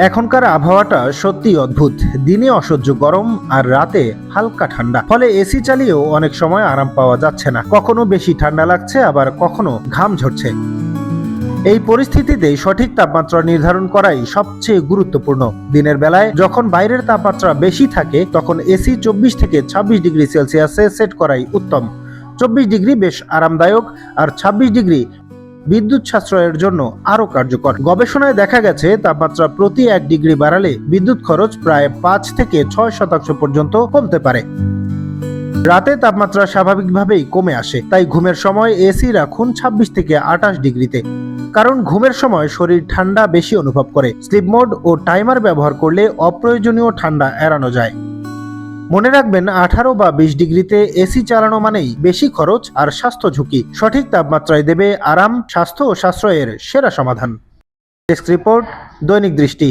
এখনকার আবহাওয়াটা সত্যি অদ্ভুত। দিনে অসহ্য গরম আর রাতে হালকা ঠান্ডা, ফলে এসি চালিয়েও অনেক সময় আরাম পাওয়া যাচ্ছে না। কখনো বেশি ঠান্ডা লাগছে, আবার কখনো ঘাম ঝরছে। এই পরিস্থিতিতে সঠিক তাপমাত্রা নির্ধারণ করাই সবচেয়ে গুরুত্বপূর্ণ। দিনের বেলায় যখন বাইরের তাপমাত্রা বেশি থাকে, তখন এসি 24 থেকে 26 ডিগ্রি সেলসিয়াসে সেট করাই উত্তম। 24 ডিগ্রি বেশ আরামদায়ক, আর 26 ডিগ্রি বিদ্যুৎ সাশ্রয়ের জন্য আরো কার্যকর। গবেষণায় দেখা গেছে, তাপমাত্রা প্রতি 1 ডিগ্রি বাড়ালে বিদ্যুৎ খরচ প্রায় 5 থেকে 6% পর্যন্ত কমতে পারে। রাতে তাপমাত্রা স্বাভাবিকভাবেই কমে আসে, তাই ঘুমের সময় এসি রাখুন 26 থেকে 28 ডিগ্রিতে। কারণ ঘুমের সময় শরীর ঠান্ডা বেশি অনুভব করে। স্লিপ মোড ও টাইমার ব্যবহার করলে অপ্রয়োজনীয় ঠান্ডা এড়ানো যায়। মনে রাখবেন, 18 বা 20 ডিগ্রিতে এসি চালানো মানেই বেশি খরচ আর স্বাস্থ্য ঝুঁকি। সঠিক তাপমাত্রায় দেবে আরাম, স্বাস্থ্য ও সাশ্রয়ের সেরা সমাধান। ডেস্ক রিপোর্ট, দৈনিক দৃষ্টি।